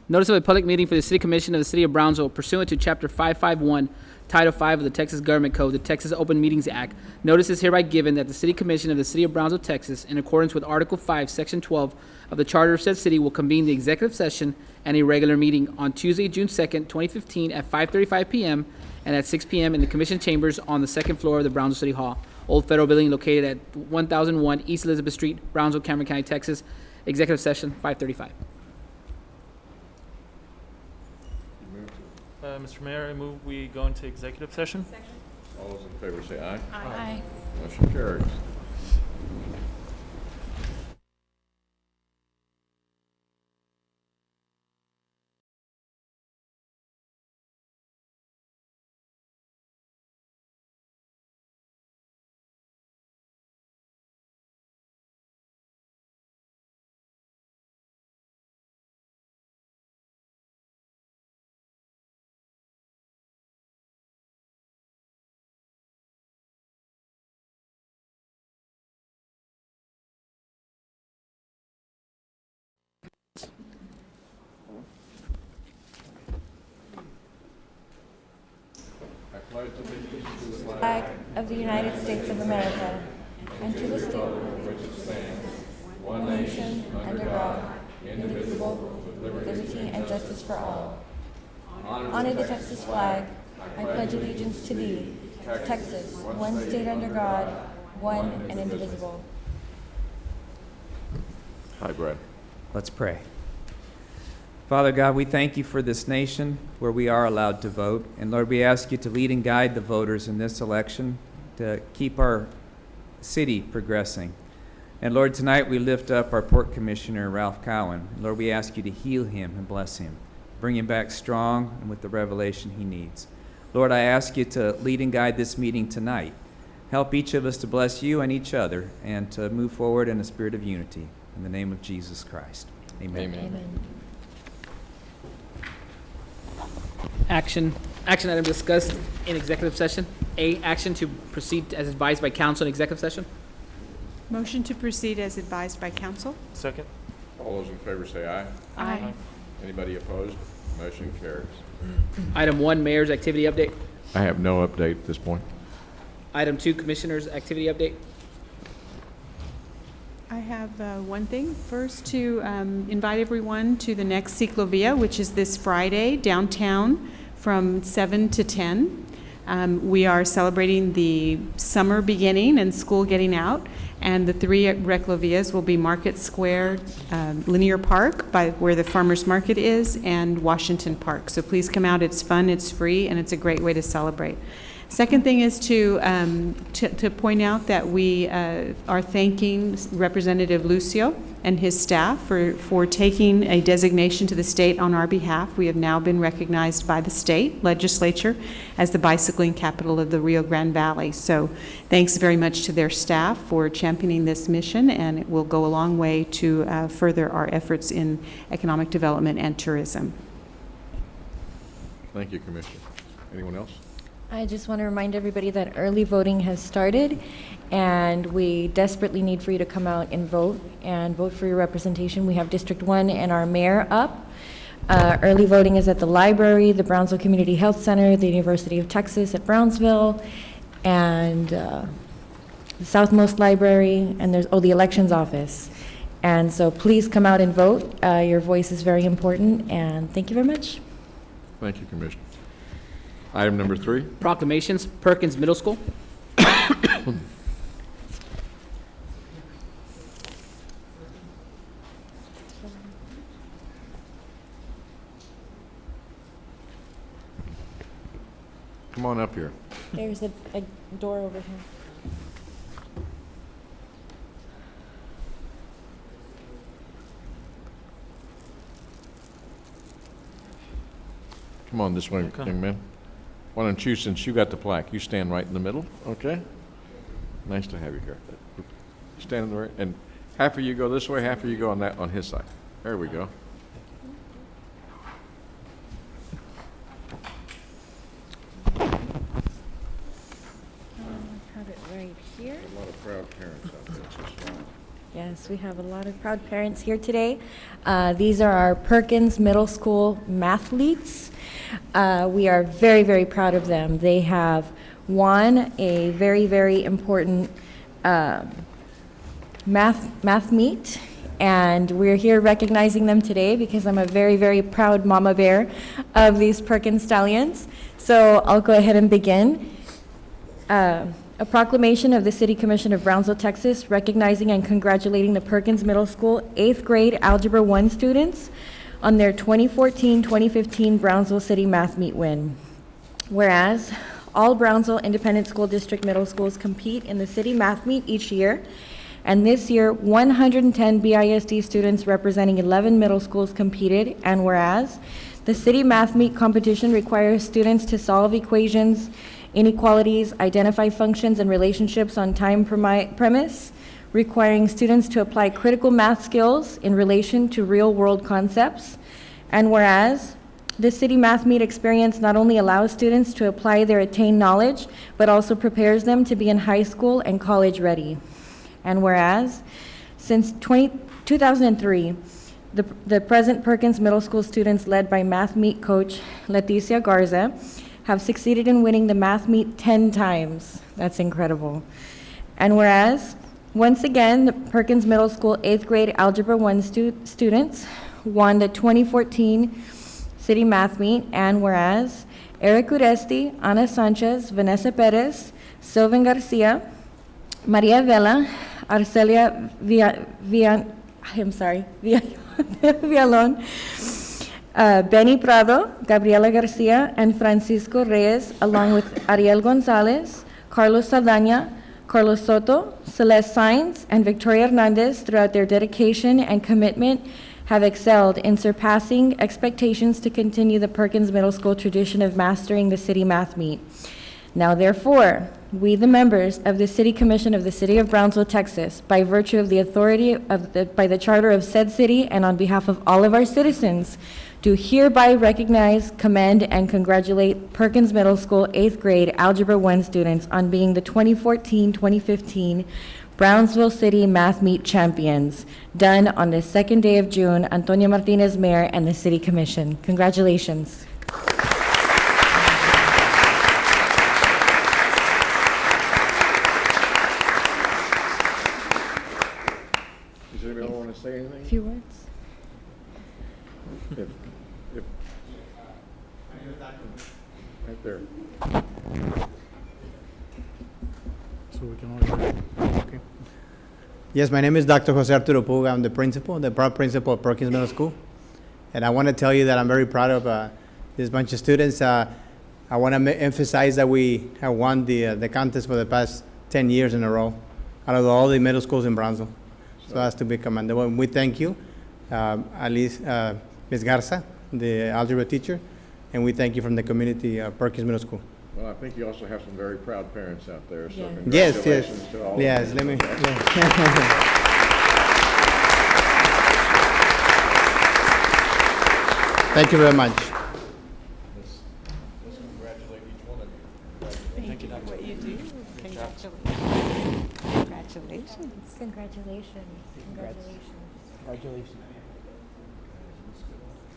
Notice of a public meeting for the City Commission of the City of Brownsville pursuant to Chapter 551, Title 5 of the Texas Government Code, the Texas Open Meetings Act. Notice is hereby given that the City Commission of the City of Brownsville, Texas, in accordance with Article 5, Section 12 of the Charter of said city, will convene the executive session and a regular meeting on Tuesday, June 2nd, 2015, at 5:35 p.m. and at 6 p.m. in the Commission Chambers on the second floor of the Brownsville City Hall, Old Federal Building, located at 1001 East Elizabeth Street, Brownsville, Cameron County, Texas. Executive session, 5:35. Mr. Mayor, I move we go into executive session. All those in favor say aye. Aye. Motion carries. I pledge allegiance to the Flag of the United States of America and to the state which it stands, one nation under God, indivisible, with liberty and justice for all. Honor the Texas flag. I pledge allegiance to thee, Texas, one state under God, one and indivisible. Hi, Brad. Let's pray. Father God, we thank you for this nation where we are allowed to vote. And Lord, we ask you to lead and guide the voters in this election to keep our city progressing. And Lord, tonight we lift up our Port Commissioner, Ralph Cowan. Lord, we ask you to heal him and bless him. Bring him back strong and with the revelation he needs. Lord, I ask you to lead and guide this meeting tonight. Help each of us to bless you and each other and to move forward in a spirit of unity. In the name of Jesus Christ. Amen. Amen. Action item discussed in executive session. A, action to proceed as advised by council in executive session. Motion to proceed as advised by council. Second. All those in favor say aye. Aye. Anybody opposed? Motion carries. Item 1, mayor's activity update. I have no update at this point. Item 2, commissioner's activity update. I have one thing. First, to invite everyone to the next Ciclovia, which is this Friday downtown from 7 to 10. We are celebrating the summer beginning and school getting out, and the three Reclovias will be Market Square, Linear Park, by where the farmers market is, and Washington Park. So please come out. It's fun, it's free, and it's a great way to celebrate. Second thing is to point out that we are thanking Representative Lucio and his staff for taking a designation to the state on our behalf. We have now been recognized by the state legislature as the bicycling capital of the Rio Grande Valley. So thanks very much to their staff for championing this mission, and it will go a long way to further our efforts in economic development and tourism. Thank you, Commissioner. Anyone else? I just want to remind everybody that early voting has started, and we desperately need for you to come out and vote for your representation. We have District 1 and our mayor up. Early voting is at the library, the Brownsville Community Health Center, the University of Texas at Brownsville, and the Southmost Library, and there's, the elections office. And so please come out and vote. Your voice is very important, and thank you very much. Thank you, Commissioner. Item number 3. Proclamations. Perkins Middle School. Come on up here. There's a door over here. Come on this way, Okay. young man. Why don't you, since you got the plaque, you stand right in the middle, okay? Nice to have you here. Stand in the right, and half of you go this way, half of you go on his side. There we go. Have it right here. A lot of proud parents out there. It's just fine. Yes, we have a lot of proud parents here today. These are our Perkins Middle School mathletes. We are very, very proud of them. They have won a very, very important math meet, and we're here recognizing them today because I'm a very, very proud mama bear of these Perkins Stallions. So I'll go ahead and begin. A proclamation of the City Commission of Brownsville, Texas, recognizing and congratulating the Perkins Middle School 8th grade Algebra 1 students on their 2014-2015 Brownsville City Math Meet win. Whereas, all Brownsville Independent School District middle schools compete in the City Math Meet each year, and this year, 110 BISD students representing 11 middle schools competed, and whereas, the City Math Meet competition requires students to solve equations, inequalities, identify functions and relationships on time premise, requiring students to apply critical math skills in relation to real-world concepts. And whereas, the City Math Meet experience not only allows students to apply their attained knowledge, but also prepares them to be in high school and college ready. And whereas, since 2003, the present Perkins Middle School students led by Math Meet coach Leticia Garza have succeeded in winning the Math Meet 10 times. That's incredible. And whereas, once again, the Perkins Middle School 8th grade Algebra 1 students won the 2014 City Math Meet, and whereas, Eric Uresti, Ana Sanchez, Vanessa Perez, Sylvan Garcia, Maria Vela, Arcelia Villalon, Benny Prado, Gabriela Garcia, and Francisco Reyes, along with Ariel Gonzalez, Carlos Saldaña, Carlos Soto, Celeste Sainz, and Victoria Hernandez, throughout their dedication and commitment, have excelled in surpassing expectations to continue the Perkins Middle School tradition of mastering the City Math Meet. Now, therefore, we, the members of the City Commission of the City of Brownsville, Texas, by virtue of the authority by the charter of said city and on behalf of all of our citizens, do hereby recognize, commend, and congratulate Perkins Middle School 8th grade Algebra 1 students on being the 2014-2015 Brownsville City Math Meet champions, done on the second day of June. Antonio Martinez, Mayor, and the City Commission. Congratulations. Does anybody want to say anything? A few words. If- Right there. So we can all, okay. Yes, my name is Dr. Jose Arturo Puga. I'm the principal, the proud principal of Perkins Middle School. And I want to tell you that I'm very proud of this bunch of students. I want to emphasize that we have won the contest for the past 10 years in a row out of all the middle schools in Brownsville. So that's to be commended. Well, we thank you, Alice, Ms. Garza, the algebra teacher, and we thank you from the community, Perkins Middle School. Well, I think you also have some very proud parents out there, so Yes, congratulations to all of them. yes, let me. Thank you very much. Let's congratulate each one of you. Thank you for what you do. Congratulations. Congratulations. Congratulations. Congratulations.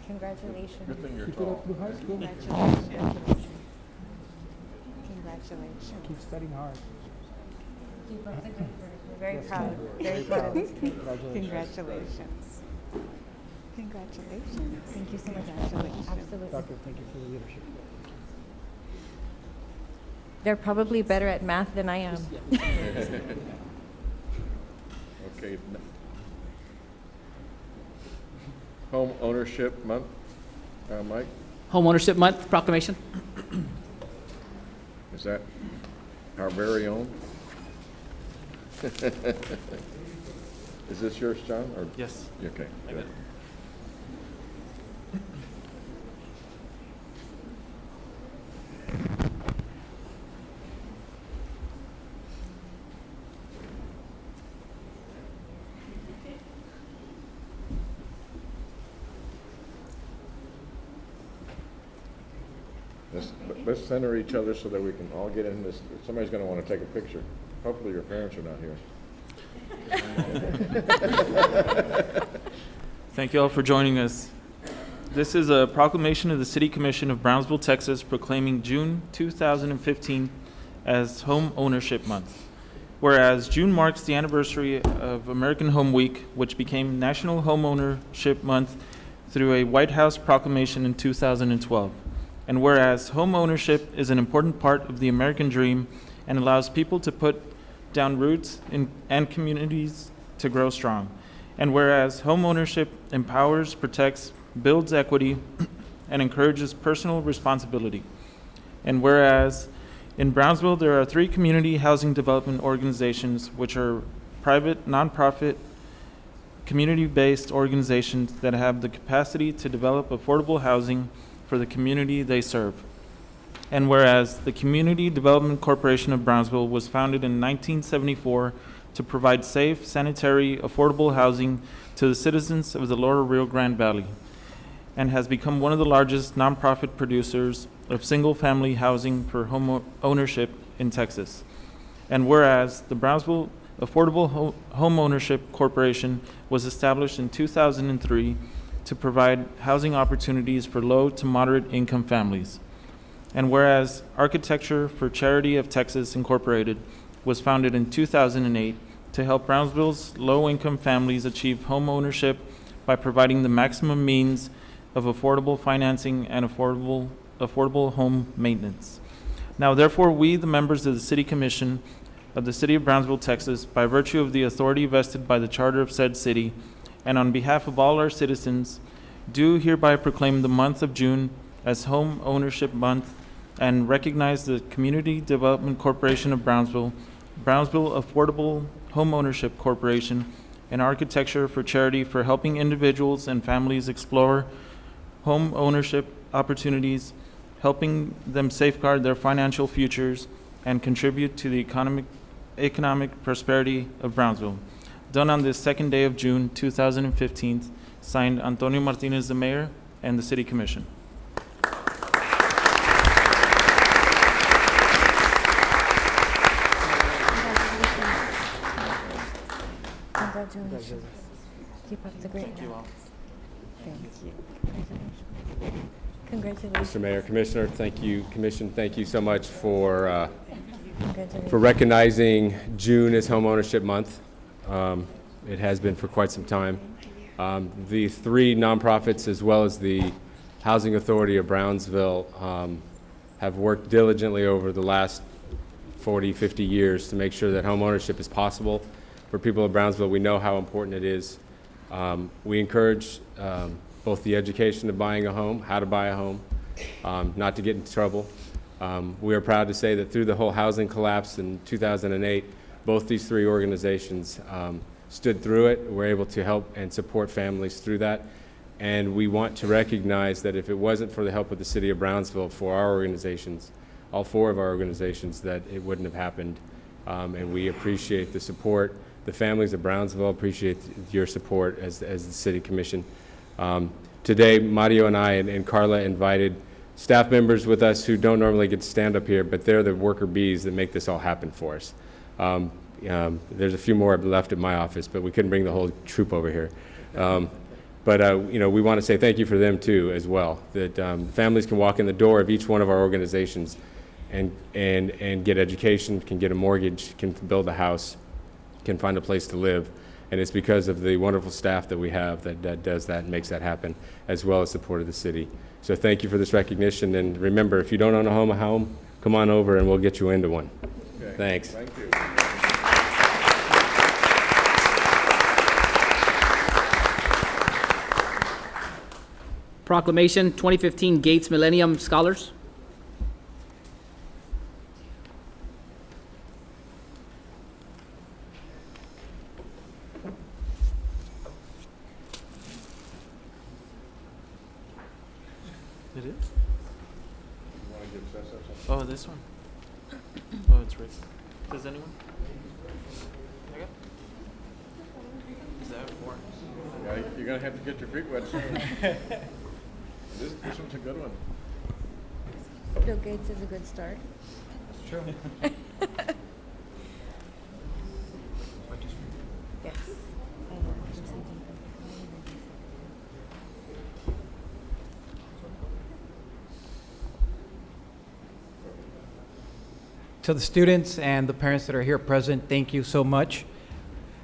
Congratulations. Good thing you're tall. Congratulations. Congratulations. Keep studying hard. Keep up the good work. We're very proud. Very proud of these kids. Congratulations. Congratulations. Thank you so much. Congratulations. Absolutely. Doctor, thank you for the leadership. They're probably better at math than I am. Okay. Home ownership month, Mike, Home Ownership Month proclamation. is that our very own? Is this yours, John, or? Yes. Okay. I got it. Let's center each other so that we can all get in this. Somebody's going to want to take a picture. Hopefully your parents are not here. Thank you all for joining us. This is a proclamation of the City Commission of Brownsville, Texas, proclaiming June 2015 as Home Ownership Month. Whereas June marks the anniversary of American Home Week, which became National Home Ownership Month through a White House proclamation in 2012. And whereas home ownership is an important part of the American dream and allows people to put down roots and communities to grow strong. And whereas home ownership empowers, protects, builds equity, and encourages personal responsibility. And whereas in Brownsville, there are 3 community housing development organizations, which are private, nonprofit, community-based organizations that have the capacity to develop affordable housing for the community they serve. And whereas the Community Development Corporation of Brownsville was founded in 1974 to provide safe, sanitary, affordable housing to the citizens of the Lower Rio Grande Valley, and has become one of the largest nonprofit producers of single-family housing for home ownership in Texas. And whereas the Brownsville Affordable Home Ownership Corporation was established in 2003 to provide housing opportunities for low to moderate income families. And whereas Architecture for Charity of Texas Incorporated was founded in 2008 to help Brownsville's low-income families achieve home ownership by providing the maximum means of affordable financing and affordable home maintenance. Now, therefore, we, the members of the City Commission of the City of Brownsville, Texas, by virtue of the authority vested by the Charter of said city, and on behalf of all our citizens, do hereby proclaim the month of June as Home Ownership Month and recognize the Community Development Corporation of Brownsville, Brownsville Affordable Home Ownership Corporation, and Architecture for Charity for helping individuals and families explore home ownership opportunities, helping them safeguard their financial futures, and contribute to the economic prosperity of Brownsville. Done on this second day of June 2015, signed Antonio Martinez, the Mayor, and the City Commission. Congratulations. Keep up the great work. Thank you. Congratulations. Mr. Mayor, Commissioner, thank you. Commission, thank you so much for Congratulations. recognizing June as Home Ownership Month. It has been for quite some time. The 3 nonprofits, as well as the Housing Authority of Brownsville, have worked diligently over the last 40, 50 years to make sure that home ownership is possible for people of Brownsville. We know how important it is. We encourage both the education of buying a home, how to buy a home, not to get into trouble. We are proud to say that through the whole housing collapse in 2008, both these 3 organizations stood through it. We're able to help and support families through that. And we want to recognize that if it wasn't for the help of the City of Brownsville, for our organizations, all 4 of our organizations, that it wouldn't have happened. And we appreciate the support. The families of Brownsville appreciate your support as the City Commission. Today, Mario and I and Carla invited staff members with us who don't normally get to stand up here, but they're the worker bees that make this all happen for us. There's a few more left at my office, but we couldn't bring the whole troop over here. We want to say thank you for them too, as well. That families can walk in the door of each one of our organizations and get education, can get a mortgage, can build a house, can find a place to live. And it's because of the wonderful staff that we have that does that and makes that happen, as well as support of the city. So thank you for this recognition. And remember, if you don't own a home, come on over and we'll get you into one. Okay. Thanks. Thank you. Proclamation 2015 Gates Millennium Scholars. It is? Oh, this one? Oh, it's right. Does anyone? Okay. Is that 4? Yeah, you're gonna have to get your feet wet soon. This one's a good one. Bill Gates is a good start. That's true. Yeah. To the students and the parents that are here present, thank you so much.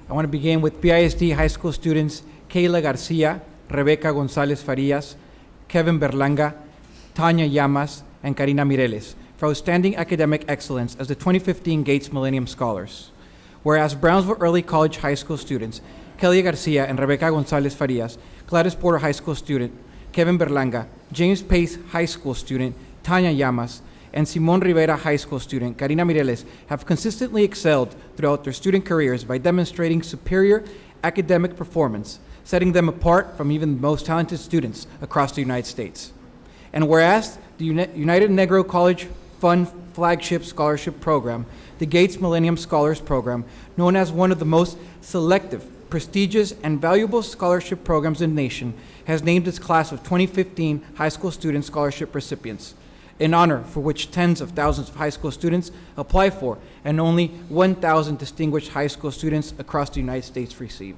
I want to begin with BISD high school students Kayla Garcia, Rebecca Gonzalez Farias, Kevin Berlanga, Tanya Llamas, and Karina Mireles for outstanding academic excellence as the 2015 Gates Millennium Scholars. Whereas Brownsville Early College high school students Kelly Garcia and Rebecca Gonzalez Farias, Gladys Porter high school student Kevin Berlanga, James Pace high school student Tanya Llamas, and Simon Rivera high school student Karina Mireles have consistently excelled throughout their student careers by demonstrating superior academic performance, setting them apart from even the most talented students across the United States. And whereas the United Negro College Fund flagship scholarship program, the Gates Millennium Scholars Program, known as one of the most selective, prestigious, and valuable scholarship programs in the nation, has named its class of 2015 high school student scholarship recipients, an honor for which tens of thousands of high school students apply for and only 1,000 distinguished high school students across the United States receive.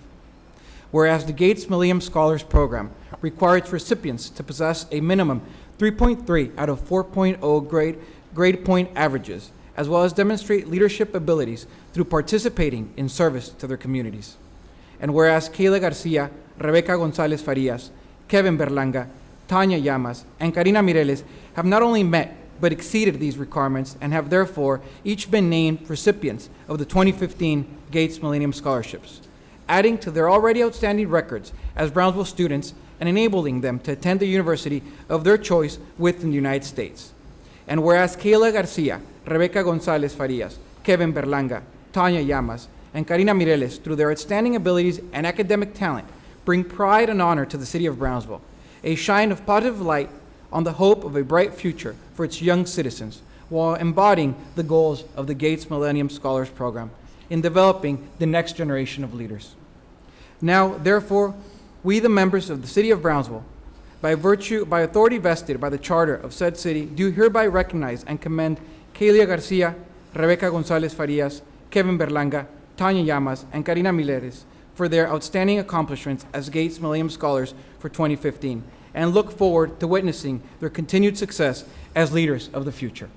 Whereas the Gates Millennium Scholars Program requires its recipients to possess a minimum 3.3 out of 4.0 grade point averages, as well as demonstrate leadership abilities through participating in service to their communities. And whereas Kayla Garcia, Rebecca Gonzalez Farias, Kevin Berlanga, Tanya Llamas, and Karina Mireles have not only met but exceeded these requirements and have therefore each been named recipients of the 2015 Gates Millennium Scholarships, adding to their already outstanding records as Brownsville students and enabling them to attend the university of their choice within the United States. And whereas Kayla Garcia, Rebecca Gonzalez Farias, Kevin Berlanga, Tanya Llamas, and Karina Mireles, through their outstanding abilities and academic talent, bring pride and honor to the city of Brownsville, a shine of positive light on the hope of a bright future for its young citizens, while embodying the goals of the Gates Millennium Scholars Program in developing the next generation of leaders. Now, therefore, we, the members of the city of Brownsville, by authority vested by the charter of said city, do hereby recognize and commend Kayla Garcia, Rebecca Gonzalez Farias, Kevin Berlanga, Tanya Llamas, and Karina Mireles for their outstanding accomplishments as Gates Millennium Scholars for 2015, and look forward to witnessing their continued success as leaders of the future.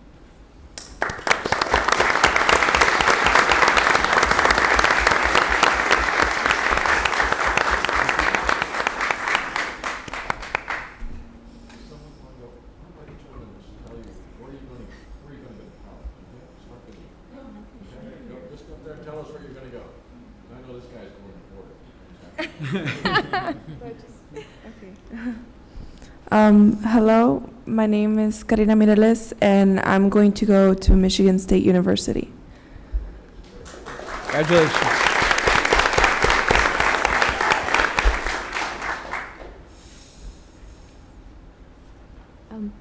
Tell us where you're going to go. I know this guy's going to Florida. Hello, my name is Karina Mireles, and I'm going to go to Michigan State University. Congratulations.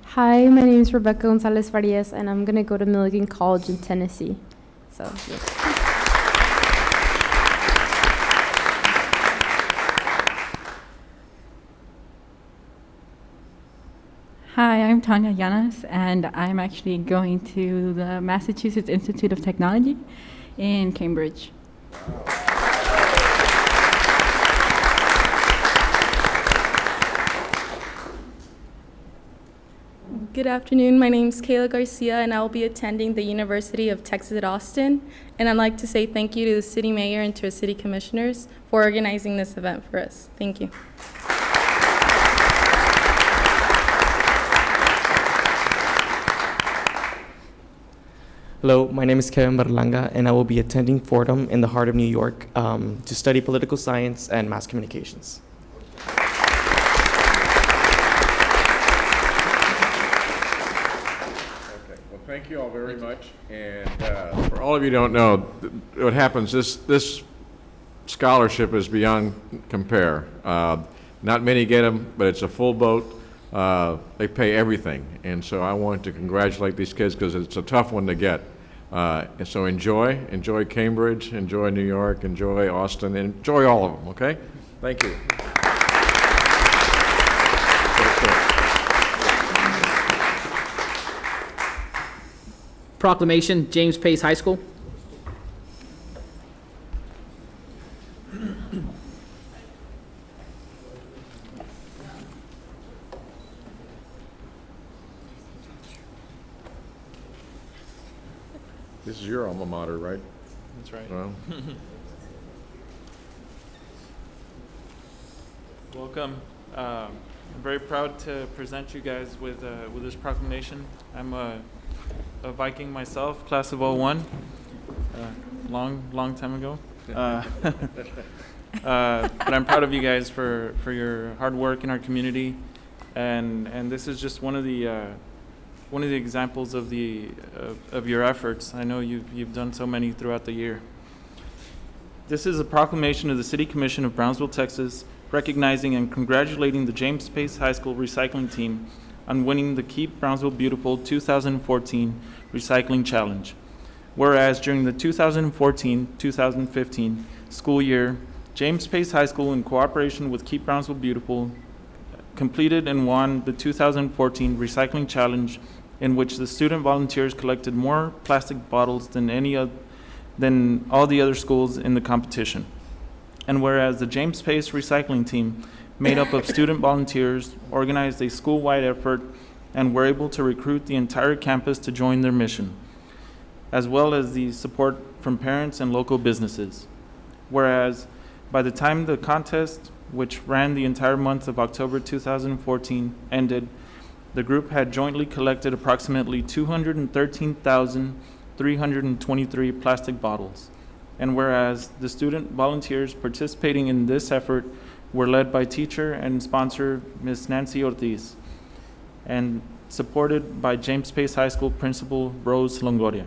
Hi, my name is Rebecca Gonzalez Farias, and I'm going to go to Milligan College in Tennessee. So, yes. Hi, I'm Tanya Llanas, and I'm actually going to the Massachusetts Institute of Technology in Cambridge. Good afternoon. My name is Kayla Garcia, and I will be attending the University of Texas at Austin. And I'd like to say thank you to the city mayor and to our city commissioners for organizing this event for us. Thank you. Hello, my name is Kevin Berlanga, and I will be attending Fordham in the heart of New York to study political science and mass communications. Thank you all very much. And for all of you who don't know, what happens, this scholarship is beyond compare. Not many get them, but it's a full boat. They pay everything. And so I want to congratulate these kids because it's a tough one to get. And so enjoy Cambridge, enjoy New York, enjoy Austin, enjoy all of them, okay? Thank you. Proclamation, James Pace High School. This is your alma mater, right? That's right. Well, Welcome. I'm very proud to present you guys with this proclamation. I'm a Viking myself, class of '01, long time ago. But I'm proud of you guys for your hard work in our community, and this is just one of the examples of your efforts. I know you've done so many throughout the year. This is a proclamation of the City Commission of Brownsville, Texas, recognizing and congratulating the James Pace High School recycling team on winning the Keep Brownsville Beautiful 2014 Recycling Challenge. Whereas during the 2014-2015 school year, James Pace High School, in cooperation with Keep Brownsville Beautiful, completed and won the 2014 Recycling Challenge, in which the student volunteers collected more plastic bottles than all the other schools in the competition. And whereas the James Pace recycling team, made up of student volunteers, organized a school-wide effort and were able to recruit the entire campus to join their mission, as well as the support from parents and local businesses. Whereas by the time the contest, which ran the entire month of October 2014, ended, the group had jointly collected approximately 213,323 plastic bottles. And whereas the student volunteers participating in this effort were led by teacher and sponsor Ms. Nancy Ortiz, and supported by James Pace High School Principal Rose Longoria.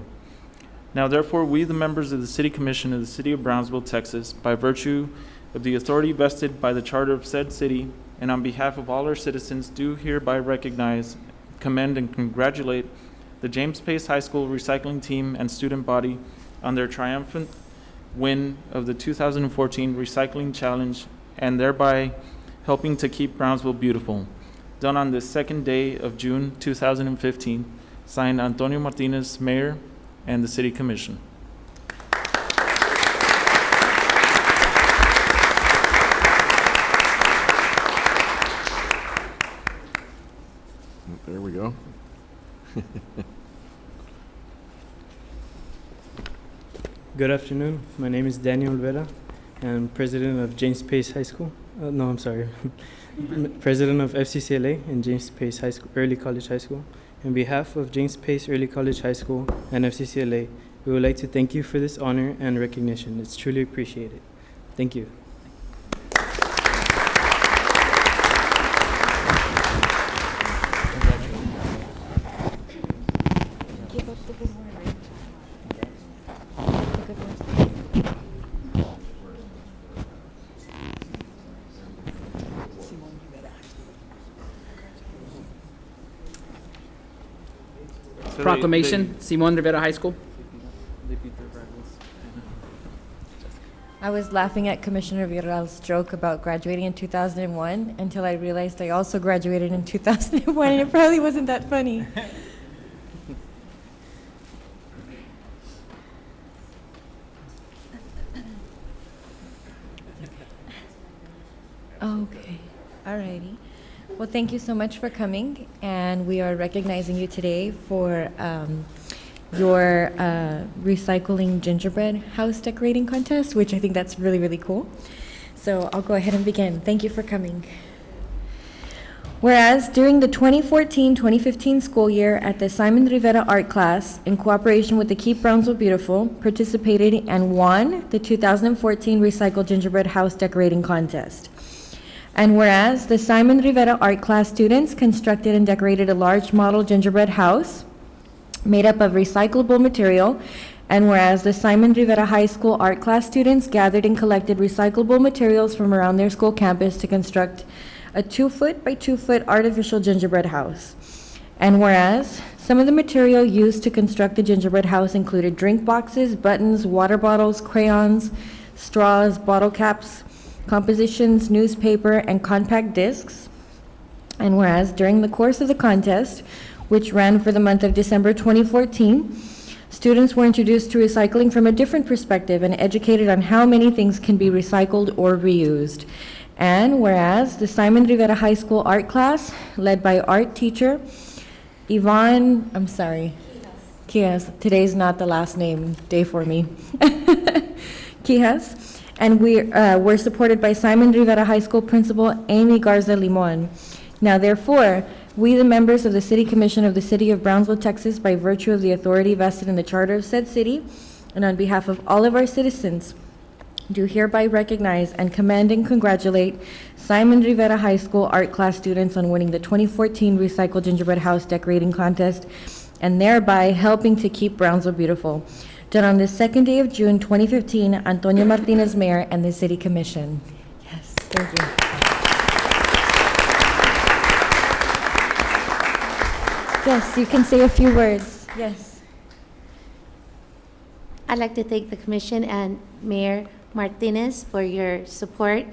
Now therefore, we, the members of the City Commission of the City of Brownsville, Texas, by virtue of the authority vested by the charter of said city, and on behalf of all our citizens, do hereby recognize, commend, and congratulate the James Pace High School recycling team and student body on their triumphant win of the 2014 Recycling Challenge, and thereby helping to keep Brownsville beautiful. Done on this second day of June 2015, signed Antonio Martinez, Mayor, and the City Commission. there we go. Good afternoon. My name is Daniel Vera. I'm president of James Pace High School. President of FCCLA and James Pace High School, Early College High School. On behalf of James Pace Early College High School and FCCLA, we would like to thank you for this honor and recognition. It's truly appreciated. Thank you. Proclamation, Simon Rivera High School. I was laughing at Commissioner Villarreal's joke about graduating in 2001 until I realized I also graduated in 2001, and it probably wasn't that funny. Okay, alrighty. Well, thank you so much for coming, and we are recognizing you today for your recycling gingerbread house decorating contest, which I think that's really, really cool. So I'll go ahead and begin. Thank you for coming. Whereas during the 2014-2015 school year at the Simon Rivera art class, in cooperation with the Keep Brownsville Beautiful, participated and won the 2014 Recycle Gingerbread House Decorating Contest. And whereas the Simon Rivera art class students constructed and decorated a large model gingerbread house made up of recyclable material, and whereas the Simon Rivera High School art class students gathered and collected recyclable materials from around their school campus to construct a 2-foot by 2-foot artificial gingerbread house. And whereas some of the material used to construct the gingerbread house included drink boxes, buttons, water bottles, crayons, straws, bottle caps, compositions, newspaper, and compact discs. And whereas during the course of the contest, which ran for the month of December 2014, students were introduced to recycling from a different perspective and educated on how many things can be recycled or reused. And whereas the Simon Rivera High School art class, led by art teacher Quinas Quijas. Today's not the last name day for me. Quijas. And we're supported by Simon Rivera High School Principal Amy Garza Limon. Now therefore, we, the members of the City Commission of the City of Brownsville, Texas, by virtue of the authority vested in the Charter of said city, and on behalf of all of our citizens, do hereby recognize and commend and congratulate Simon Rivera High School art class students on winning the 2014 Recycled Gingerbread House Decorating Contest, and thereby helping to keep Brownsville beautiful. Done on the second day of June 2015, Antonio Martinez, Mayor, and the City Commission. Yes, thank you. Yes, you can say a few words. Yes. I'd like to thank the Commission and Mayor Martinez for your support.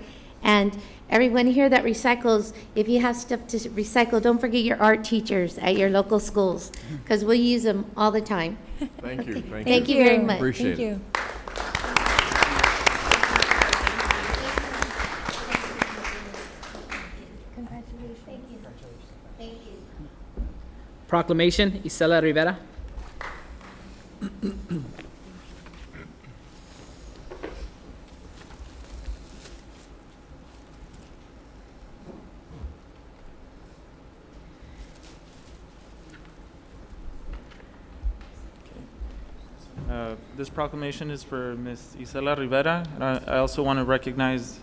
And everyone here that recycles, if you have stuff to recycle, don't forget your art teachers at your local schools, because we'll use them all the time. Thank you. Thank you very much. Appreciate it. Congratulations. Thank you. Thank you. Proclamation, Isela Rivera. This proclamation is for Ms. Isela Rivera. And I also want to recognize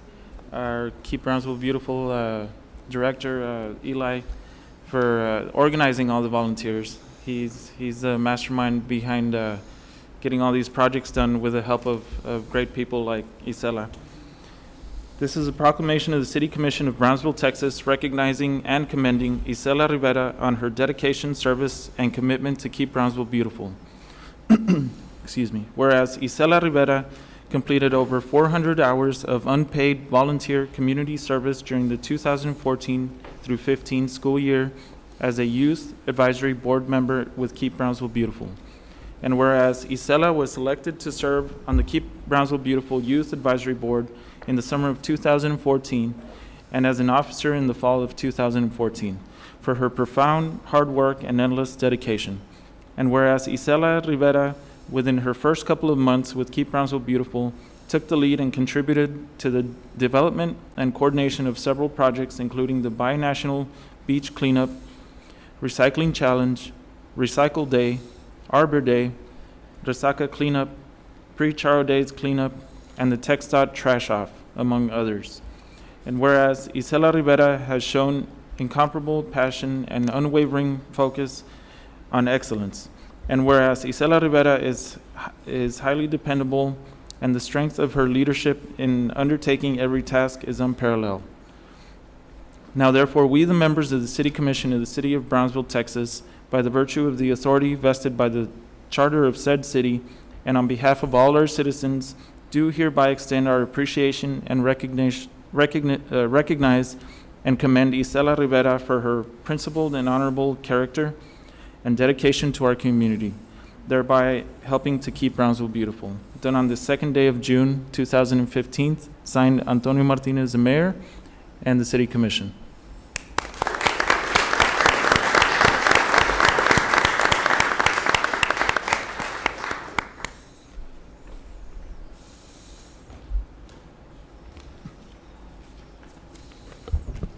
our Keep Brownsville Beautiful director, Eli, for organizing all the volunteers. He's the mastermind behind getting all these projects done with the help of great people like Isela. This is a proclamation of the City Commission of Brownsville, Texas, recognizing and commending Isela Rivera on her dedication, service, and commitment to keep Brownsville beautiful. Excuse me. Whereas Isela Rivera completed over 400 hours of unpaid volunteer community service during the 2014 through 15 school year as a youth advisory board member with Keep Brownsville Beautiful. And whereas Isela was selected to serve on the Keep Brownsville Beautiful Youth Advisory Board in the summer of 2014 and as an officer in the fall of 2014 for her profound hard work and endless dedication. And whereas Isela Rivera, within her first couple of months with Keep Brownsville Beautiful, took the lead and contributed to the development and coordination of several projects, including the Binational Beach Cleanup, Recycling Challenge, Recycle Day, Arbor Day, Resaca Cleanup, Pre-Charo Days Cleanup, and the TxDOT Trash Off, among others. And whereas Isela Rivera has shown incomparable passion and unwavering focus on excellence, and whereas Isela Rivera is highly dependable and the strength of her leadership in undertaking every task is unparalleled. Now therefore, we, the members of the City Commission of the City of Brownsville, Texas, by the virtue of the authority vested by the Charter of said city, and on behalf of all our citizens, do hereby extend our appreciation and recognize and commend Isela Rivera for her principled and honorable character and dedication to our community, thereby helping to keep Brownsville beautiful. Done on the second day of June 2015, signed Antonio Martinez, the Mayor, and the City Commission.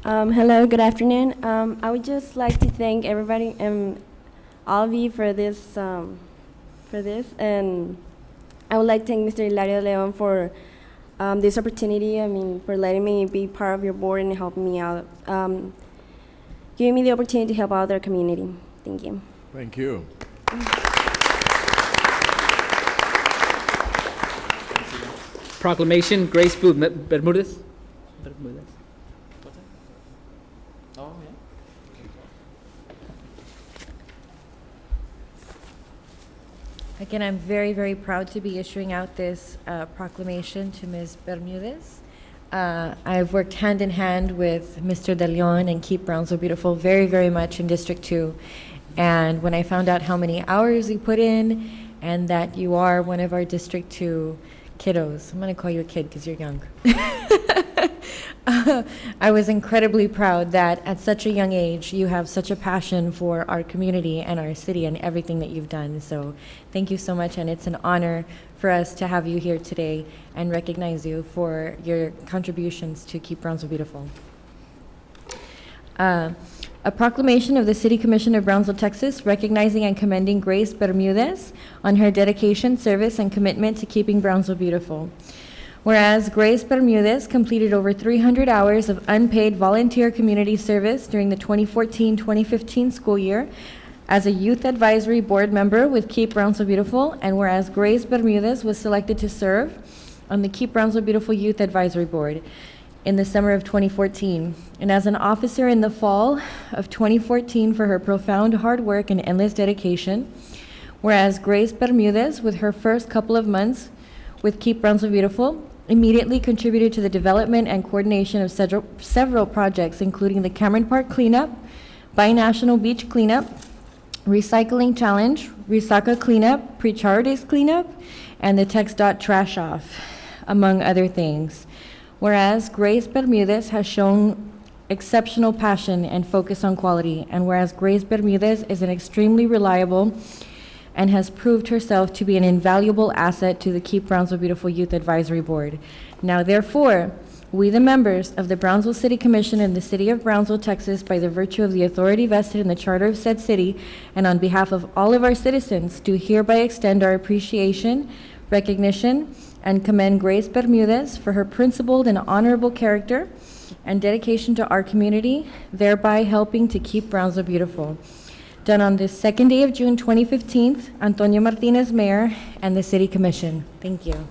Hello, good afternoon. I would just like to thank everybody and all of you for this, and I would like to thank Mr. Hilario Leon for this opportunity. I mean, for letting me be part of your board and helping me out, giving me the opportunity to help out their community. Thank you. Thank you. Proclamation, Grace Booth Bermudez. Oh, yeah. Again, I'm very, very proud to be issuing out this proclamation to Ms. Bermudez. I've worked hand in hand with Mr. De Leon and Keep Brownsville Beautiful very, very much in District 2. And when I found out how many hours you put in and that you are one of our District 2 kiddos, I'm going to call you a kid because you're young. I was incredibly proud that at such a young age, you have such a passion for our community and our city and everything that you've done. So thank you so much, and it's an honor for us to have you here today and recognize you for your contributions to keep Brownsville beautiful. A proclamation of the City Commission of Brownsville, Texas, recognizing and commending Grace Bermudez on her dedication, service, and commitment to keeping Brownsville beautiful. Whereas Grace Bermudez completed over 300 hours of unpaid volunteer community service during the 2014-2015 school year as a Youth Advisory Board member with Keep Brownsville Beautiful, and whereas Grace Bermudez was selected to serve on the Keep Brownsville Beautiful Youth Advisory Board in the summer of 2014, and as an officer in the fall of 2014 for her profound hard work and endless dedication. Whereas Grace Bermudez, with her first couple of months with Keep Brownsville Beautiful, immediately contributed to the development and coordination of several projects, including the Cameron Park Cleanup, Binational Beach Cleanup, Recycling Challenge, Resaca Cleanup, Pre-Charter Days Cleanup, and the TxDOT Trash Off, among other things. Whereas Grace Bermudez has shown exceptional passion and focus on quality, and whereas Grace Bermudez is an extremely reliable and has proved herself to be an invaluable asset to the Keep Brownsville Beautiful Youth Advisory Board. Now, therefore, we, the members of the Brownsville City Commission in the City of Brownsville, Texas, by the virtue of the authority vested in the Charter of said city, and on behalf of all of our citizens, do hereby extend our appreciation, recognition, and commend Grace Bermudez for her principled and honorable character and dedication to our community, thereby helping to keep Brownsville beautiful. Done on this second day of June 2015, Antonio Martinez, Mayor, and the City Commission. Thank you.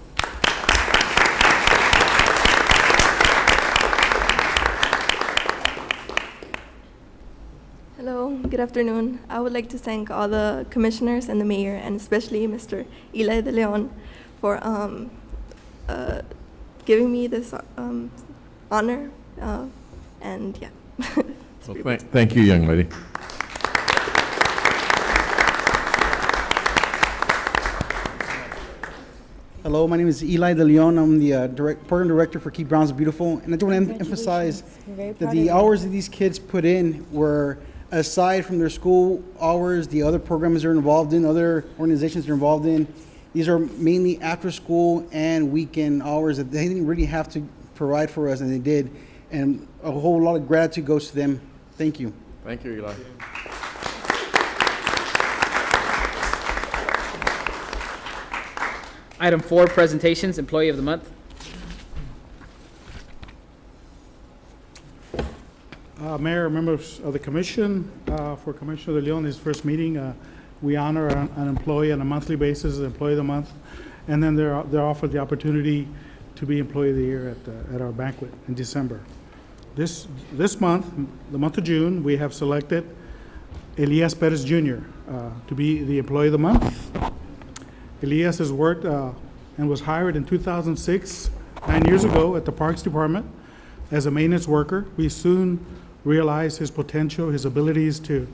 Hello, good afternoon. I would like to thank all the commissioners and the mayor, and especially Mr. Eli De Leon for giving me this honor, and yeah. Well, thank you, young lady. Hello, my name is Eli De Leon. I'm the program director for Keep Brownsville Beautiful, and I just want to emphasize that the hours that these kids put in were, aside from their school hours, the other programs they're involved in, other organizations they're involved in, these are mainly after school and weekend hours that they didn't really have to provide for us, and they did. And a whole lot of gratitude goes to them. Thank you. Thank you, Eli. Item 4, presentations, Employee of the Month. Mayor, members of the commission, for Commissioner De Leon, his first meeting, we honor an employee on a monthly basis as Employee of the Month, and then they're offered the opportunity to be Employee of the Year at our banquet in December. This month, the month of June, we have selected Elias Perez Jr. To be the Employee of the Month. Elias has worked and was hired in 2006, 9 years ago, at the Parks Department as a maintenance worker. We soon realized his potential, his abilities to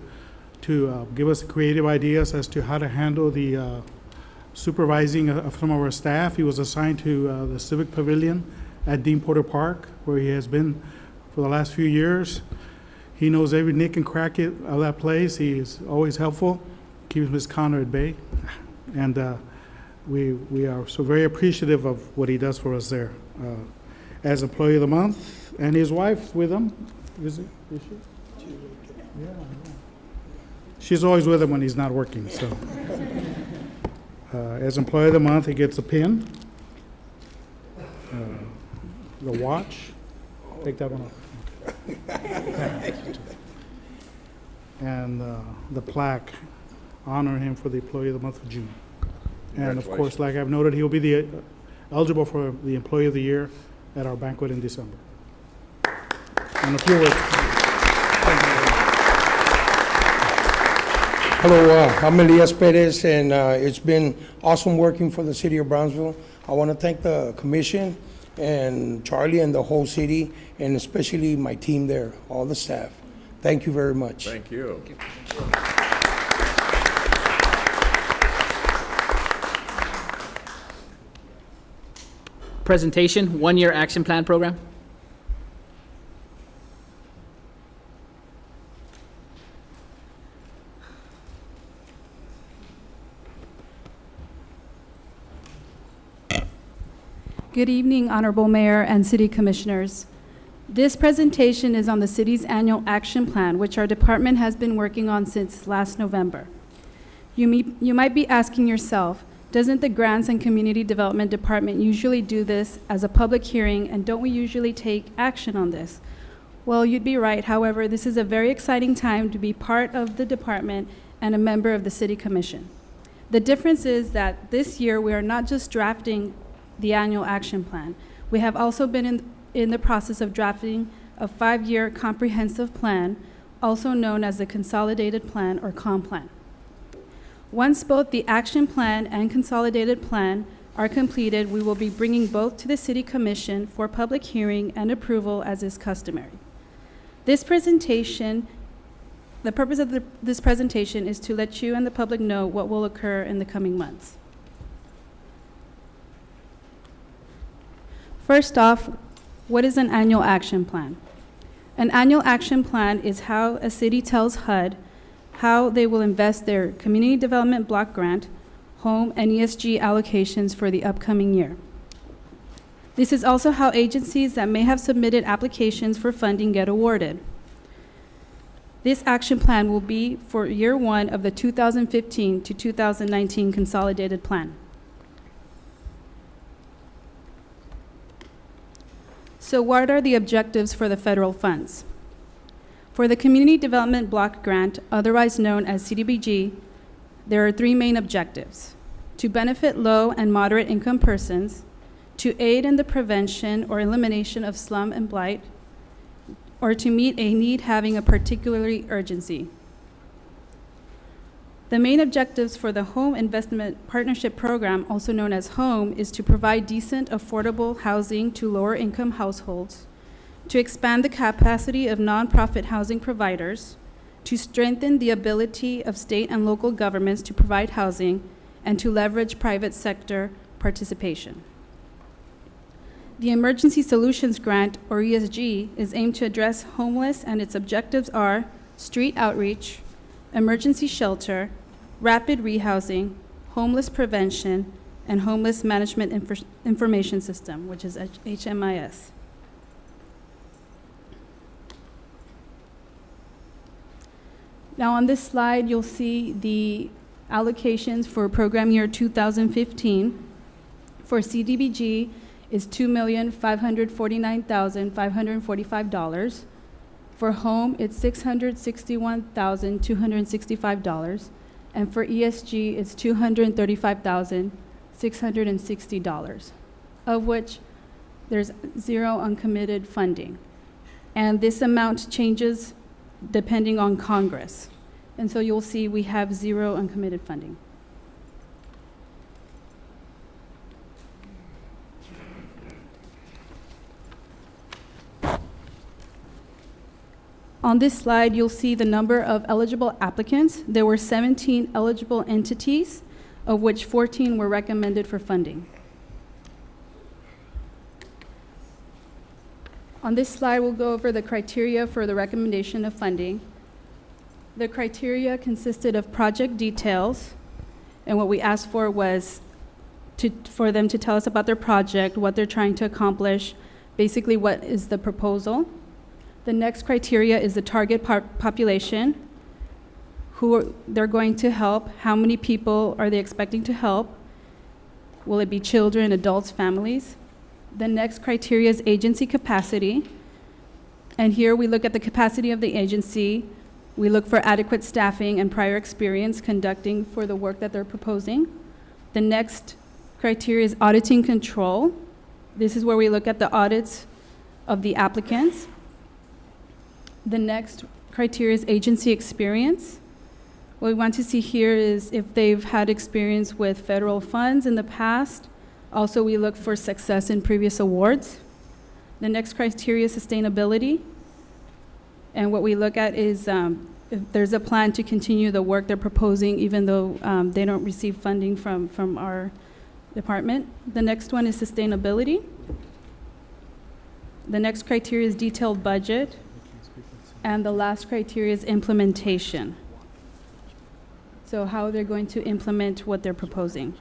give us creative ideas as to how to handle the supervising of some of our staff. He was assigned to the Civic Pavilion at Dean Porter Park, where he has been for the last few years. He knows every nick and crack of that place. He is always helpful, keeps Ms. Connor at bay. And we are so very appreciative of what he does for us there as Employee of the Month. And his wife's with him. Is she? Yeah. She's always with him when he's not working. So, as Employee of the Month, he gets a pin, the watch. Take that one off. And the plaque, honor him for the Employee of the Month of June. And of course, like I've noted, he'll be eligible for the Employee of the Year at our banquet in December. And a few words. Hello, I'm Elias Perez, and it's been awesome working for the city of Brownsville. I want to thank the commission and Charlie and the whole city, and especially my team there, all the staff. Thank you very much. Thank you. Presentation, 1-year action plan program. Good evening, Honorable Mayor and City Commissioners. This presentation is on the city's annual action plan, which our department has been working on since last November. You might be asking yourself, doesn't the Grants and Community Development Department usually do this as a public hearing, and don't we usually take action on this? Well, you'd be right. However, this is a very exciting time to be part of the department and a member of the City Commission. The difference is that this year we are not just drafting the annual action plan. We have also been in the process of drafting a 5-year comprehensive plan, also known as the Consolidated Plan or COM Plan. Once both the action plan and consolidated plan are completed, we will be bringing both to the City Commission for public hearing and approval as is customary. This presentation, the purpose of this presentation is to let you and the public know what will occur in the coming months. First off, what is an annual action plan? An annual action plan is how a city tells HUD how they will invest their community development block grant, home, and ESG allocations for the upcoming year. This is also how agencies that may have submitted applications for funding get awarded. This action plan will be for year 1 of the 2015 to 2019 consolidated plan. So what are the objectives for the federal funds? For the Community Development Block Grant, otherwise known as CDBG, there are 3 main objectives: to benefit low and moderate income persons, to aid in the prevention or elimination of slum and blight, or to meet a need having a particularly urgency. The main objectives for the Home Investment Partnership Program, also known as HOME, is to provide decent, affordable housing to lower income households, to expand the capacity of nonprofit housing providers, to strengthen the ability of state and local governments to provide housing, and to leverage private sector participation. The Emergency Solutions Grant, or ESG, is aimed to address homeless, and its objectives are street outreach, emergency shelter, rapid rehousing, homeless prevention, and homeless management information system, which is HMIS. Now on this slide, you'll see the allocations for program year 2015. For CDBG is $2,549,545. For home, it's $661,265. And for ESG, it's $235,660, of which there's 0 uncommitted funding. And this amount changes depending on Congress. And so you'll see we have 0 uncommitted funding. On this slide, you'll see the number of eligible applicants. There were 17 eligible entities, of which 14 were recommended for funding. On this slide, we'll go over the criteria for the recommendation of funding. The criteria consisted of project details, and what we asked for was for them to tell us about their project, what they're trying to accomplish, basically what is the proposal. The next criteria is the target population, who they're going to help, how many people are they expecting to help, will it be children, adults, families. The next criteria is agency capacity, and here we look at the capacity of the agency. We look for adequate staffing and prior experience conducting for the work that they're proposing. The next criteria is auditing control. This is where we look at the audits of the applicants. The next criteria is agency experience. What we want to see here is if they've had experience with federal funds in the past. Also, we look for success in previous awards. The next criteria is sustainability. And what we look at is if there's a plan to continue the work they're proposing, even though they don't receive funding from our department. The next one is sustainability. The next criteria is detailed budget. And the last criteria is implementation. So how they're going to implement what they're proposing.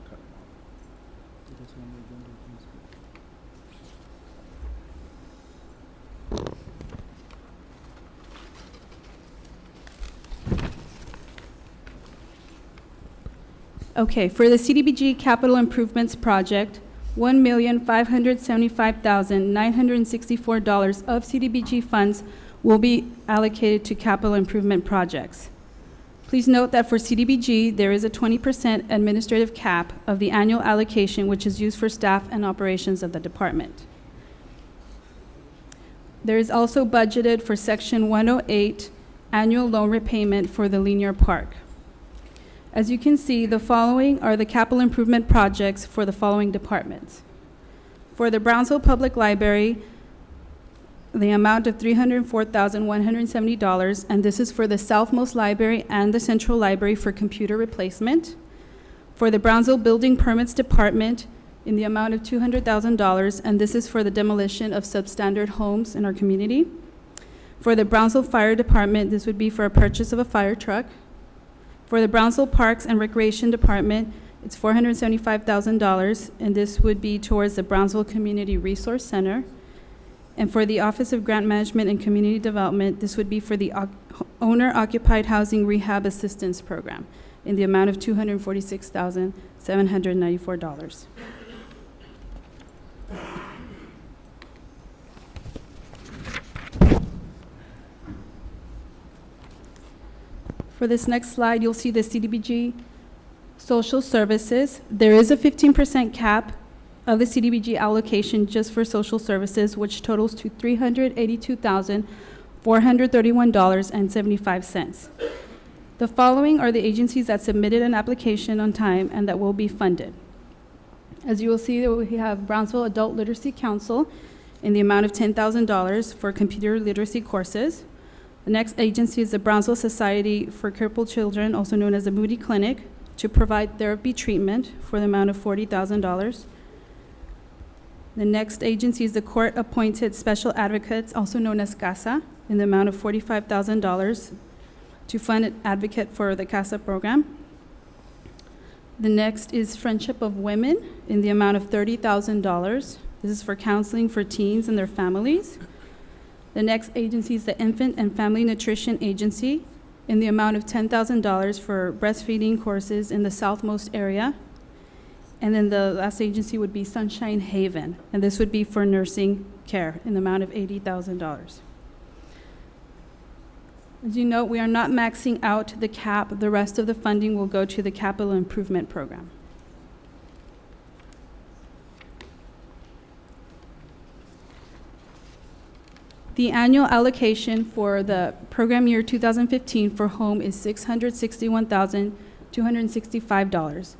Okay, for the CDBG Capital Improvements Project, $1,575,964 of CDBG funds will be allocated to capital improvement projects. Please note that for CDBG, there is a 20% administrative cap of the annual allocation, which is used for staff and operations of the department. There is also budgeted for Section 108 annual loan repayment for the linear park. As you can see, the following are the capital improvement projects for the following departments. For the Brownsville Public Library, the amount of $304,170, and this is for the Southmost Library and the Central Library for computer replacement. For the Brownsville Building Permits Department, in the amount of $200,000, and this is for the demolition of substandard homes in our community. For the Brownsville Fire Department, this would be for a purchase of a fire truck. For the Brownsville Parks and Recreation Department, it's $475,000, and this would be towards the Brownsville Community Resource Center. And for the Office of Grant Management and Community Development, this would be for the Owner-Occupied Housing Rehab Assistance Program in the amount of $246,794. For this next slide, you'll see the CDBG Social Services. There is a 15% cap of the CDBG allocation just for social services, which totals to $382,431.75. The following are the agencies that submitted an application on time and that will be funded. As you will see, we have Brownsville Adult Literacy Council in the amount of $10,000 for computer literacy courses. The next agency is the Brownsville Society for Crippled Children, also known as the Moody Clinic, to provide therapy treatment for the amount of $40,000. The next agency is the Court Appointed Special Advocates, also known as CASA, in the amount of $45,000 to fund an advocate for the CASA program. The next is Friendship of Women in the amount of $30,000. This is for counseling for teens and their families. The next agency is the Infant and Family Nutrition Agency in the amount of $10,000 for breastfeeding courses in the Southmost area. And then the last agency would be Sunshine Haven, and this would be for nursing care in the amount of $80,000. As you know, we are not maxing out the cap. The rest of the funding will go to the capital improvement program. The annual allocation for the program year 2015 for home is $661,265,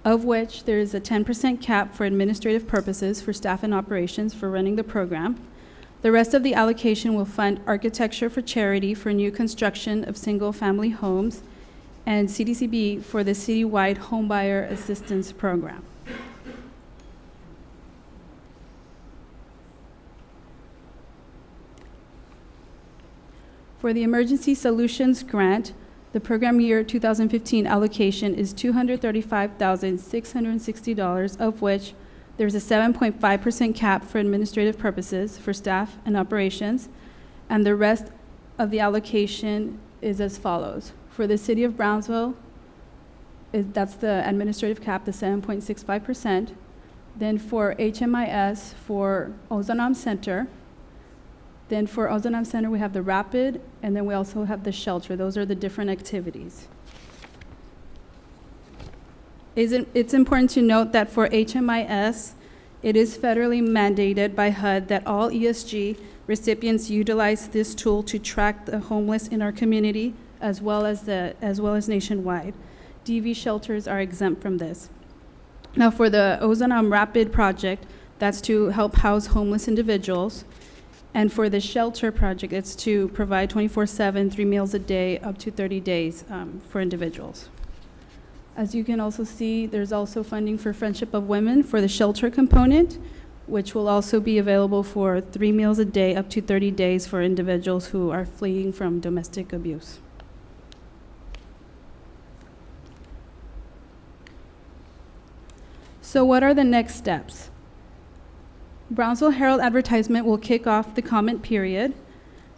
of which there is a 10% cap for administrative purposes for staff and operations for running the program. The rest of the allocation will fund architecture for charity for new construction of single-family homes and CDCB for the citywide homebuyer assistance program. For the Emergency Solutions Grant, the program year 2015 allocation is $235,660, of which there's a 7.5% cap for administrative purposes for staff and operations, and the rest of the allocation is as follows. For the City of Brownsville, that's the administrative cap, the 7.65%. Then for HMIS, for Ozanam Center, then for Ozanam Center, we have the Rapid, and then we also have the shelter. Those are the different activities. It's important to note that for HMIS, it is federally mandated by HUD that all ESG recipients utilize this tool to track the homeless in our community, as well as nationwide. DV shelters are exempt from this. Now, for the Ozanam Rapid project, that's to help house homeless individuals. And for the shelter project, it's to provide 24/7, 3 meals a day, up to 30 days for individuals. As you can also see, there's also funding for Friendship of Women for the shelter component, which will also be available for 3 meals a day, up to 30 days for individuals who are fleeing from domestic abuse. So what are the next steps? Brownsville Herald advertisement will kick off the comment period.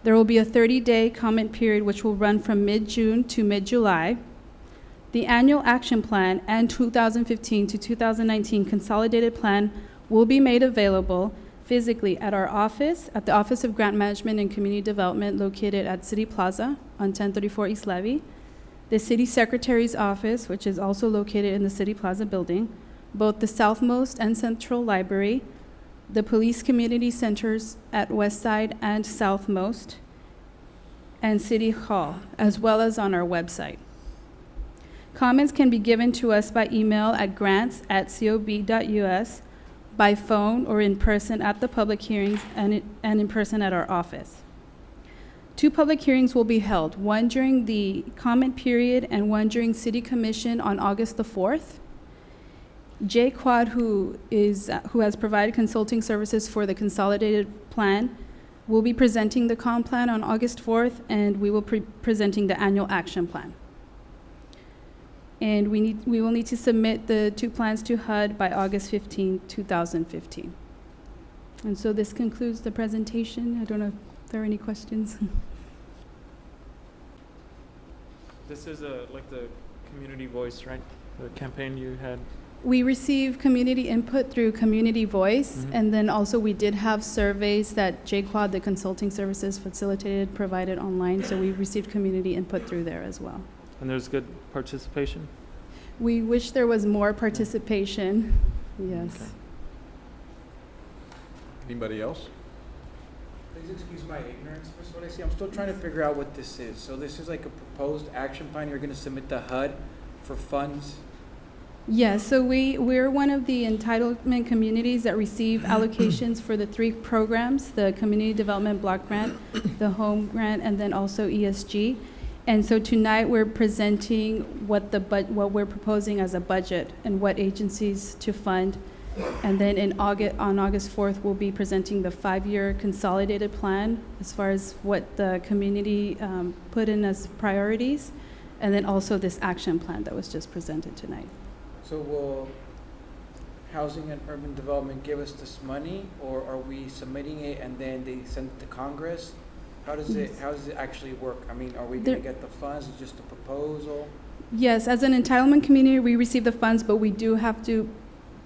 There will be a 30-day comment period which will run from mid-June to mid-July. The annual action plan and 2015 to 2019 consolidated plan will be made available physically at our office, at the Office of Grant Management and Community Development located at City Plaza on 1034 East Levy, the City Secretary's office, which is also located in the City Plaza building, both the Southmost and Central Library, the police community centers at West Side and Southmost, and City Hall, as well as on our website. Comments can be given to us by email at grants@cob.us, by phone or in person at the public hearings, and in person at our office. 2 public hearings will be held, one during the comment period and one during City Commission on August the 4th. Jay Quad, who has provided consulting services for the consolidated plan, will be presenting the comp plan on August 4th, and we will be presenting the annual action plan. And we will need to submit the 2 plans to HUD by August 15, 2015. And so this concludes the presentation. I don't know if there are any questions. This is like the community voice, right? The campaign you had. We receive community input through Community Voice, Mhm. and then also we did have surveys that JQuad, the consulting services facilitated, provided online, so we received community input through there as well. And there's good participation? We wish there was more participation, yes. Okay. Anybody else? Please excuse my ignorance, Ms. Alessi. I'm still trying to figure out what this is. So this is like a proposed action plan you're going to submit to HUD for funds? Yes, so we're one of the entitlement communities that receive allocations for the 3 programs, the Community Development Block Grant, the Home Grant, and then also ESG. And so tonight, we're presenting what we're proposing as a budget and what agencies to fund. And then on August 4th, we'll be presenting the 5-year consolidated plan as far as what the community put in as priorities, and then also this action plan that was just presented tonight. So will Housing and Urban Development give us this money, or are we submitting it and then they send it to Congress? How does it actually work? I mean, are we going to get the funds? Is it just a proposal? Yes, as an entitlement community, we receive the funds, but we do have to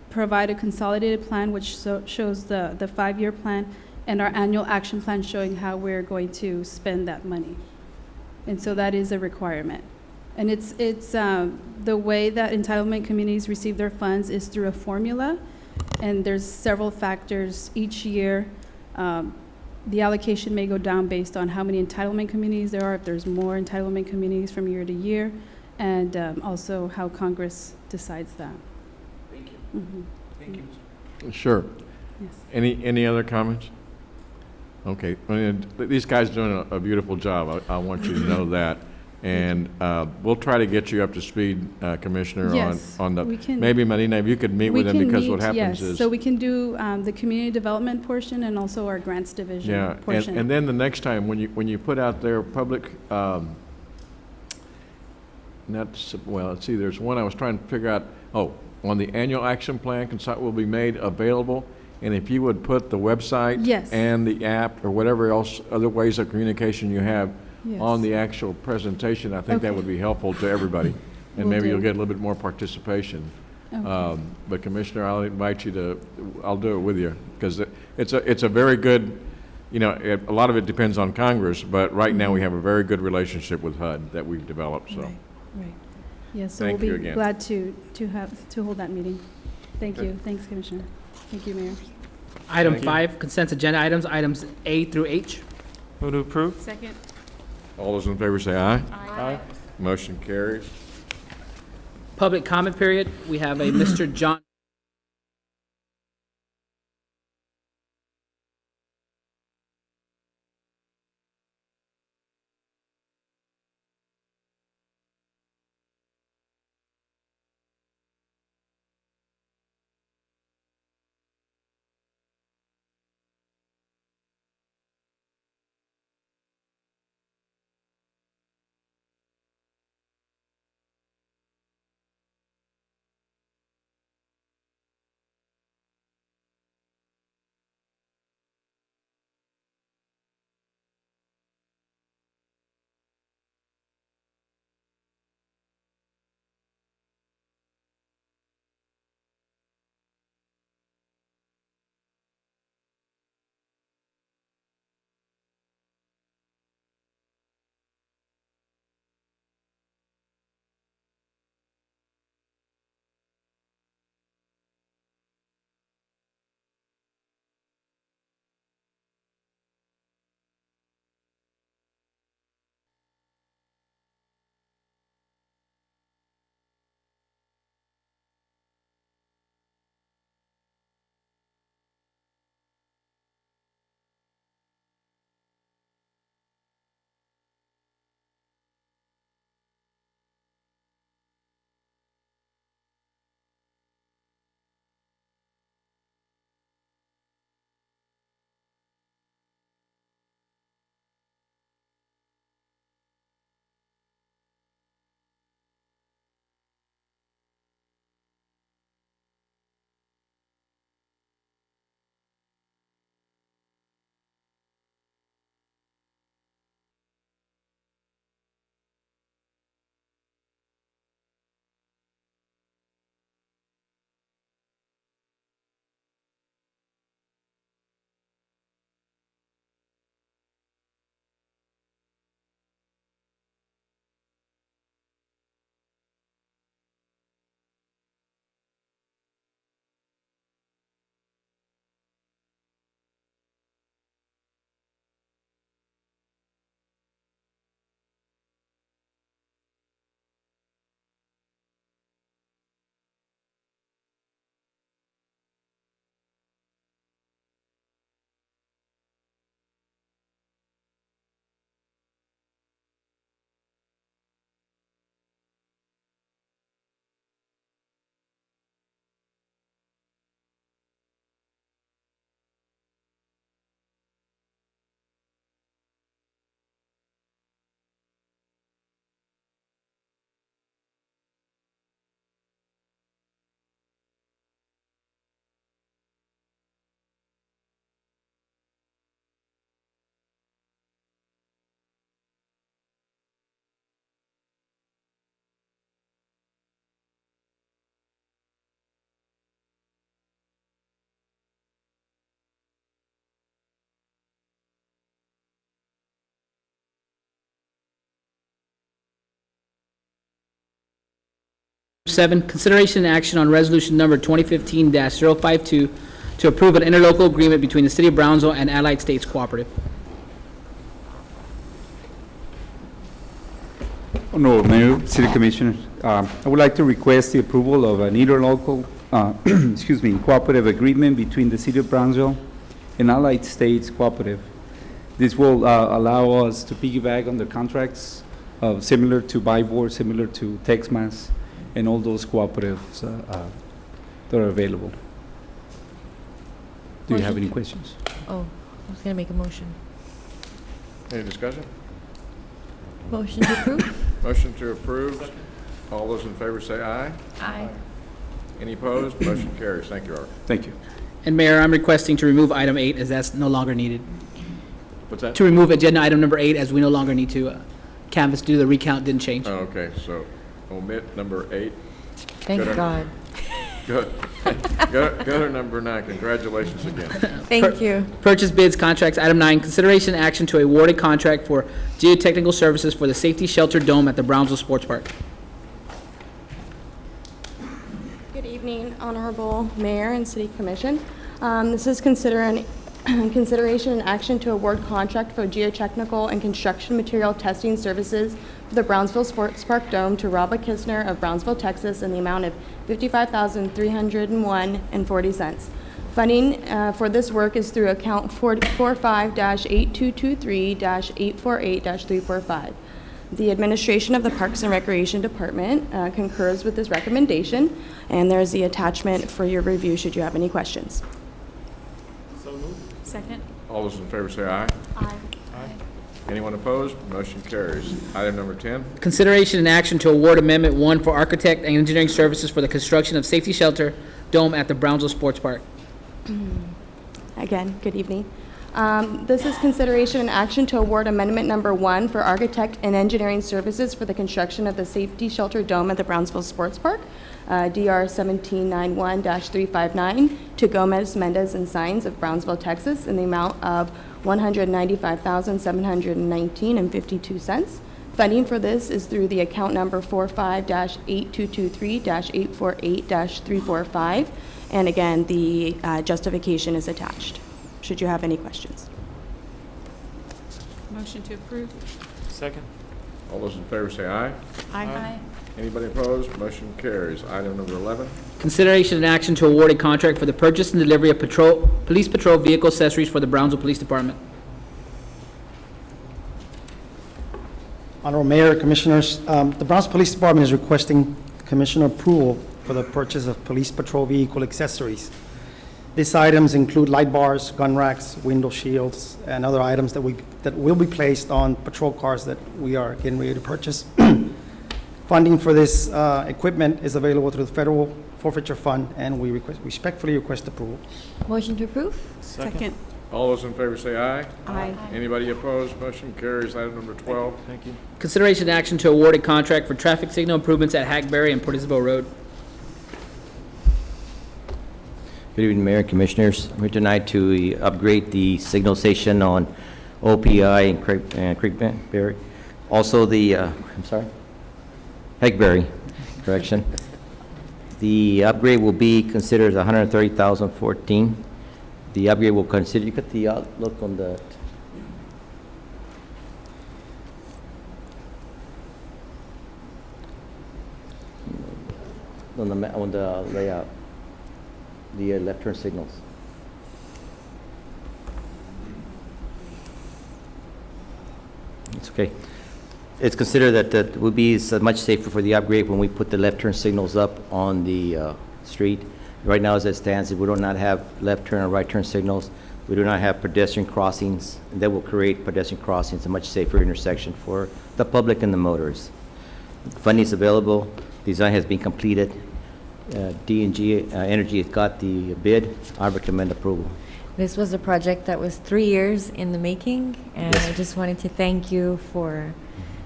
provide a consolidated plan which shows the 5-year plan and our annual action plan showing how we're going to spend that money. And so that is a requirement. And it's the way that entitlement communities receive their funds is through a formula, and there's several factors each year. The allocation may go down based on how many entitlement communities there are, if there's more entitlement communities from year to year, and also how Congress decides that. Thank you. Mhm. Thank you. Sure. Yes. Any other comments? Okay, I mean, these guys are doing a beautiful job. I want you to know that. And we'll try to get you up to speed, Commissioner, Yes, on the, we can- maybe Marina, if you could meet with them, because what happens is. So we can do the community development portion and also our grants division Yeah, portion. and then the next time, when you put out there public, let's see, there's one I was trying to figure out, on the annual action plan, will be made available, and if you would put the website. Yes. And the app, or whatever else, other ways of communication you have Yes. on the actual presentation, I think that Okay. would be helpful to everybody, and Will maybe you'll do. get a little bit more participation. Okay. But Commissioner, I'll invite you to, I'll do it with you, because it's a very good, a lot of it depends on Congress, but right now we have a very good relationship with HUD that we've developed, so. Right. Yes, so Thank you we'll be again. glad to hold that meeting. Thank Okay. you. Thanks, Commissioner. Thank you, Mayor. Item Thank you. 5, consent agenda items A through H. Move to approve? Second. All those in favor say aye. Aye. Motion carries. Public comment period. We have a Mr. John 7, consideration and action on resolution number 2015-052 to approve an interlocal agreement between the City of Brownsville and Allied States Cooperative. Honorable Mayor, City Commissioners, I would like to request the approval of an interlocal, cooperative agreement between the City of Brownsville and Allied States Cooperative. This will allow us to piggyback on the contracts similar to BIBOR, similar to Texmas, and all those cooperatives that are available. Do you have any questions? Oh, I was going to make a motion. Any discussion? Motion to approve? Motion to approve. All those in favor say aye. Aye. Any opposed? Motion carries. Thank you, Art. Thank you. And Mayor, I'm requesting to remove item 8 as that's no longer needed. What's that? To remove agenda item number 8 as we no longer need to canvass due to the recount didn't change. Oh, okay, so omit number 8. Thank God. Go to number 9. Congratulations again. Thank you. Purchase bids, contracts, item 9, consideration and action to award a contract for geotechnical services for the safety shelter dome at the Brownsville Sports Park. Good evening, Honorable Mayor and City Commission. This is consideration and action to award contract for geotechnical and construction material testing services for the Brownsville Sports Park Dome to Robert Kistner of Brownsville, Texas, in the amount of $55,301.40. Funding for this work is through account 45-8223-848-345. The administration of the Parks and Recreation Department concurs with this recommendation, and there's the attachment for your review should you have any questions. So moved. Second. All those in favor say aye. Aye. Anyone opposed? Motion carries. Item number 10. Consideration and action to award Amendment 1 for architect and engineering services for the construction of safety shelter dome at the Brownsville Sports Park. Again, good evening. This is consideration and action to award Amendment Number 1 for architect and engineering services for the construction of the safety shelter dome at the Brownsville Sports Park, DR 1791-359, to Gomez, Mendez, and Signs of Brownsville, Texas, in the amount of $195,719.52. Funding for this is through the account number 45-8223-848-345, and again, the justification is attached, should you have any questions. Motion to approve. Second. All those in favor say aye. Aye. Anybody opposed? Motion carries. Item number 11. Consideration and action to award a contract for the purchase and delivery of police patrol vehicle accessories for the Brownsville Police Department. Honorable Mayor, Commissioners, the Brownsville Police Department is requesting Commissioner approval for the purchase of police patrol vehicle accessories. These items include light bars, gun racks, window shields, and other items that will be placed on patrol cars that we are getting ready to purchase. Funding for this equipment is available through the Federal Forfeiture Fund, and we respectfully request approval. Motion to approve? Second. All those in favor say aye. Aye. Anybody opposed? Motion carries. Item number 12. Thank you. Consideration and action to award a contract for traffic signal improvements at Hackberry and Port Isabel Road. Good evening, Mayor and Commissioners. I'm here tonight to upgrade the signal station on OPI and Creekberry. Also the, Hackberry, correction. The upgrade will be considered $130,014. The upgrade will consider, you got the outlook on the, on the layout, the left turn signals. It's okay. It's considered that it would be much safer for the upgrade when we put the left turn signals up on the street. Right now, as it stands, we do not have left turn and right turn signals. We do not have pedestrian crossings. And that will create pedestrian crossings, a much safer intersection for the public and the motorists. Funding is available. Design has been completed. D&G Energy has got the bid. I recommend approval. This was a project that was 3 years in the making, and I just wanted to thank you for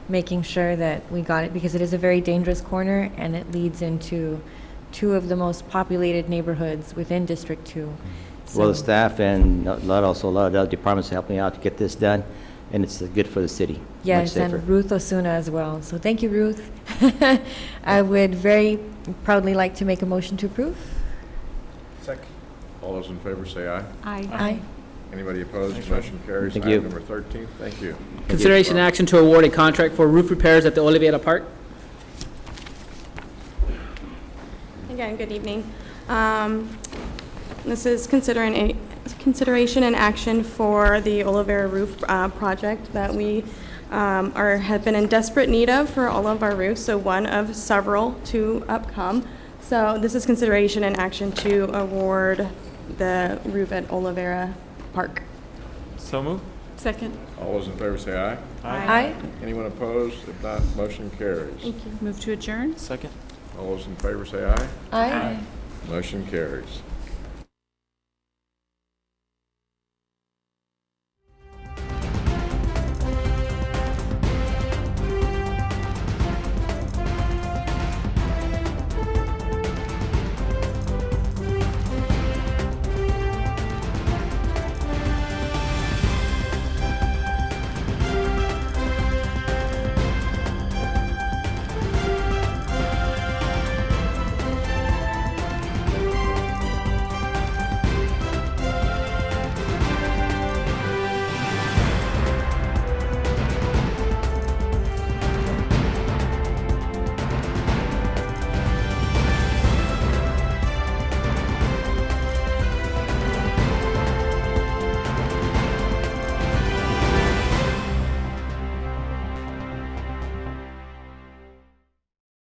making sure that we got it, because it is a very dangerous corner, and it leads into two of the most populated neighborhoods within District 2. Well, the So- staff and a lot of other departments helped me out to get this done. and it's good for the city. Much Yes, safer. and Ruth Osuna as well. So thank you, Ruth. I would very proudly like to make a motion to approve. Second. All those in favor say aye. Aye. Aye. Anybody opposed? Motion carries. Thank you. Item number 13, thank you. Consideration and action to award a contract for roof repairs at the Oliveira Park. Again, good evening. This is consideration and action for the Oliveira roof project that we have been in desperate need of for all of our roofs, so one of several to upcome. So this is consideration and action to award the roof at Oliveira Park. So moved. Second. All those in favor say aye. Aye. Anyone opposed? If not, motion carries. Thank you. Move to adjourn? Second. All those in favor say aye. Aye. Motion carries.